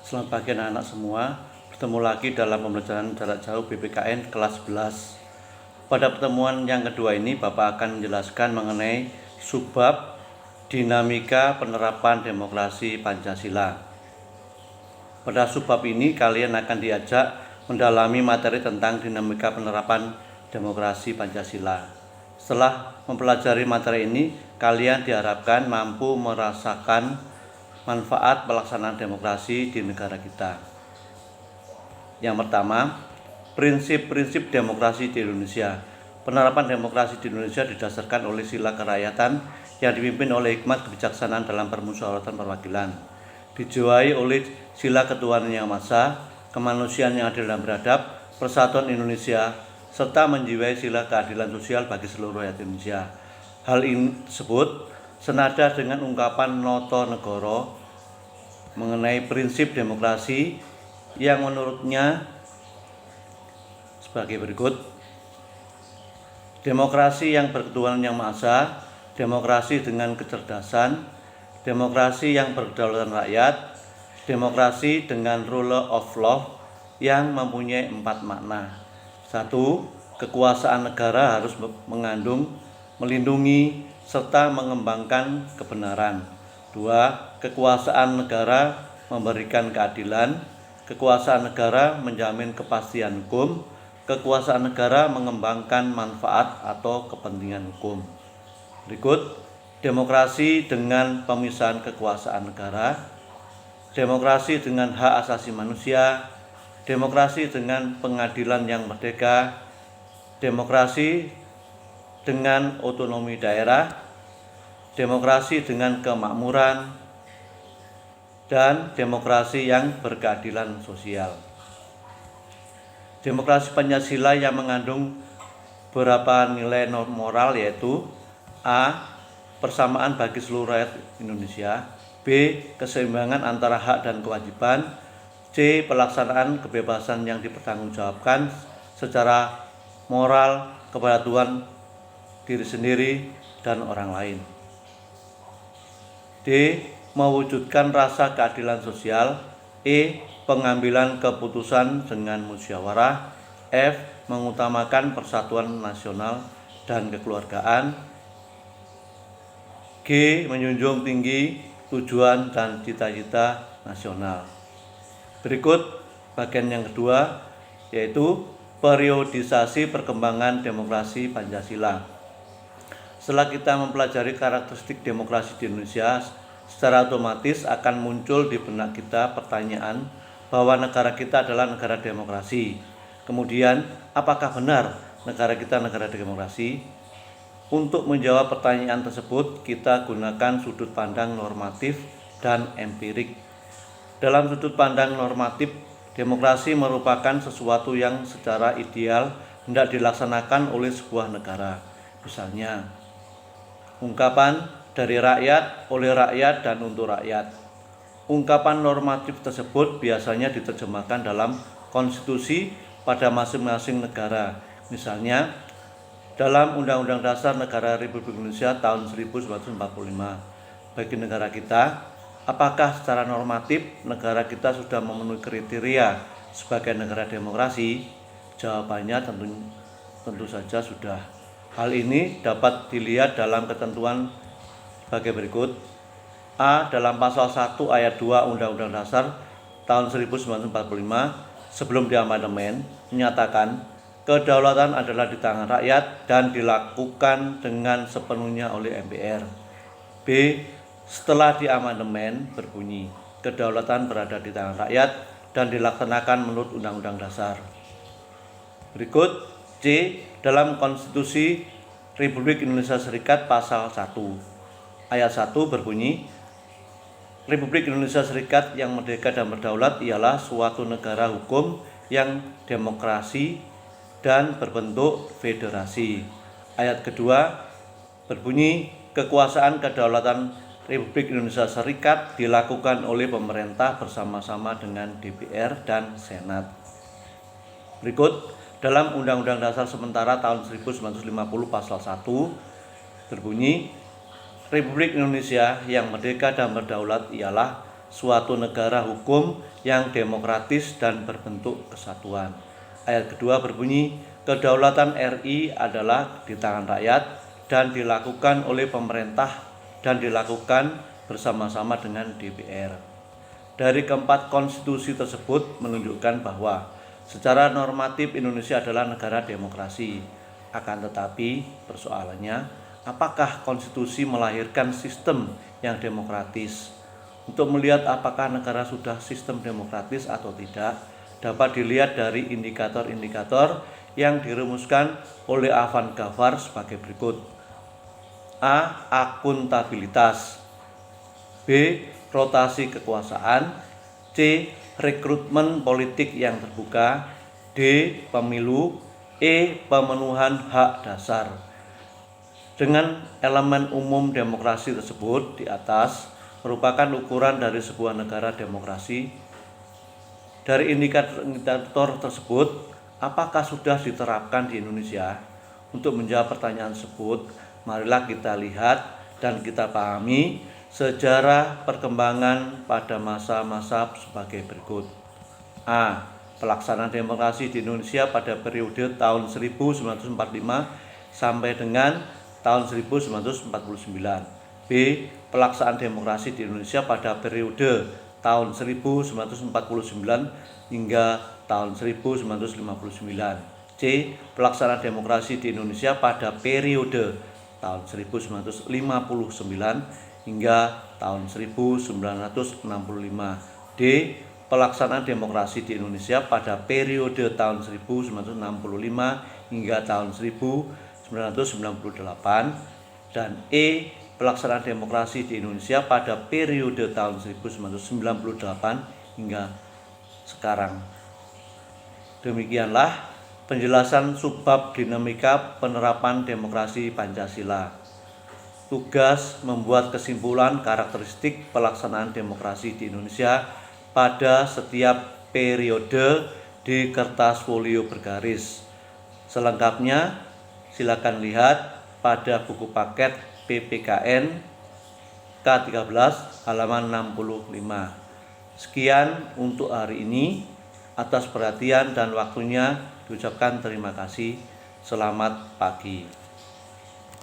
Selamat pagi anak-anak semua. Bertemu lagi dalam pembelajaran jarak jauh BPKN kelas 11. Pada pertemuan yang kedua ini, Bapak akan menjelaskan mengenai subbab dinamika penerapan demokrasi Pancasila. Pada subbab ini kalian akan diajak mendalami materi tentang dinamika penerapan demokrasi Pancasila. Setelah mempelajari materi ini, kalian diharapkan mampu merasakan manfaat pelaksanaan demokrasi di negara kita. Yang pertama, prinsip-prinsip demokrasi di Indonesia. Penerapan demokrasi di Indonesia didasarkan oleh sila kerakyatan yang dipimpin oleh hikmat kebijaksanaan dalam permusyawaratan perwakilan. Dijiwai oleh sila ketuhanan yang maha esa, kemanusiaan yang adil dan beradab, persatuan Indonesia, serta menjiwai sila keadilan sosial bagi seluruh rakyat Indonesia. Hal ini disebut senada dengan ungkapan Noto Negoro mengenai prinsip demokrasi yang menurutnya sebagai berikut. Demokrasi yang berketuhanan yang maha esa, demokrasi dengan kecerdasan, demokrasi yang berkedaulatan rakyat, demokrasi dengan rule of law yang mempunyai 4 makna. 1. Kekuasaan negara harus mengandung, melindungi, serta mengembangkan kebenaran. 2. Kekuasaan negara memberikan keadilan. Kekuasaan negara menjamin kepastian hukum. Kekuasaan negara mengembangkan manfaat atau kepentingan hukum. Berikut, demokrasi dengan pemisahan kekuasaan negara, demokrasi dengan hak asasi manusia, demokrasi dengan pengadilan yang merdeka, demokrasi dengan otonomi daerah, demokrasi dengan kemakmuran, dan demokrasi yang berkeadilan sosial. Demokrasi Pancasila yang mengandung beberapa nilai moral, yaitu A. Persamaan bagi seluruh rakyat Indonesia, B. Keseimbangan antara hak dan kewajiban, C. Pelaksanaan kebebasan yang dipertanggungjawabkan secara moral kepada Tuhan, diri sendiri, dan orang lain. D. Mewujudkan rasa keadilan sosial. E. Pengambilan keputusan dengan musyawarah. F. Mengutamakan persatuan nasional dan kekeluargaan. G. Menjunjung tinggi tujuan dan cita-cita nasional. Berikut bagian yang kedua, yaitu periodisasi perkembangan demokrasi Pancasila. Setelah kita mempelajari karakteristik demokrasi di Indonesia, secara otomatis akan muncul di benak kita pertanyaan bahwa negara kita adalah negara demokrasi. Kemudian, apakah benar negara kita negara demokrasi? Untuk menjawab pertanyaan tersebut, kita gunakan sudut pandang normatif dan empirik. Dalam sudut pandang normatif, demokrasi merupakan sesuatu yang secara ideal hendak dilaksanakan oleh sebuah negara. Misalnya, ungkapan dari rakyat, oleh rakyat, dan untuk rakyat. Ungkapan normatif tersebut biasanya diterjemahkan dalam konstitusi pada masing-masing negara. Misalnya, dalam Undang-Undang Dasar Negara Republik Indonesia tahun 1945. Bagi negara kita, apakah secara normatif negara kita sudah memenuhi kriteria sebagai negara demokrasi? Jawabannya tentu saja sudah. Hal ini dapat dilihat dalam ketentuan sebagai berikut. A. Dalam pasal 1 ayat 2 Undang-Undang Dasar tahun 1945 sebelum diamandemen menyatakan kedaulatan adalah di tangan rakyat dan dilakukan dengan sepenuhnya oleh MPR. B. Setelah diamandemen berbunyi kedaulatan berada di tangan rakyat dan dilaksanakan menurut Undang-Undang Dasar. Berikut C. Dalam Konstitusi Republik Indonesia Serikat pasal 1 ayat 1 berbunyi, Republik Indonesia Serikat yang merdeka dan berdaulat ialah suatu negara hukum yang demokrasi dan berbentuk federasi. Ayat kedua berbunyi, kekuasaan kedaulatan Republik Indonesia Serikat dilakukan oleh pemerintah bersama-sama dengan DPR dan Senat. Berikut, dalam Undang-Undang Dasar Sementara tahun 1950 pasal 1 berbunyi, Republik Indonesia yang merdeka dan berdaulat ialah suatu negara hukum yang demokratis dan berbentuk kesatuan. Ayat kedua berbunyi, kedaulatan RI adalah di tangan rakyat dan dilakukan oleh pemerintah dan dilakukan bersama-sama dengan DPR. Dari keempat konstitusi tersebut menunjukkan bahwa secara normatif Indonesia adalah negara demokrasi. Akan tetapi persoalannya, apakah konstitusi melahirkan sistem yang demokratis? Untuk melihat apakah negara sudah sistem demokratis atau tidak, dapat dilihat dari indikator-indikator yang dirumuskan oleh Afan Ghaffar sebagai berikut. A. Akuntabilitas. B. Rotasi kekuasaan. C. Rekrutmen politik yang terbuka. D. Pemilu. E. Pemenuhan hak dasar. Dengan elemen umum demokrasi tersebut di atas merupakan ukuran dari sebuah negara demokrasi. Dari indikator tersebut, apakah sudah diterapkan di Indonesia? Untuk menjawab pertanyaan tersebut, marilah kita lihat dan kita pahami sejarah perkembangan pada masa-masa sebagai berikut. A. Pelaksanaan demokrasi di Indonesia pada periode tahun 1945 sampai dengan tahun 1949. B. Pelaksanaan demokrasi di Indonesia pada periode tahun 1949 hingga tahun 1959. C. Pelaksanaan demokrasi di Indonesia pada periode tahun 1959 hingga tahun 1965. D. Pelaksanaan demokrasi di Indonesia pada periode tahun 1965 hingga tahun 1998. Dan E. Pelaksanaan demokrasi di Indonesia pada periode tahun 1998 hingga sekarang. Demikianlah penjelasan subbab dinamika penerapan demokrasi Pancasila. Tugas membuat kesimpulan karakteristik pelaksanaan demokrasi di Indonesia pada setiap periode di kertas folio bergaris. Selengkapnya silakan lihat pada buku paket PPKN K13 halaman 65. Sekian untuk hari ini. Atas perhatian dan waktunya diucapkan terima kasih. Selamat pagi.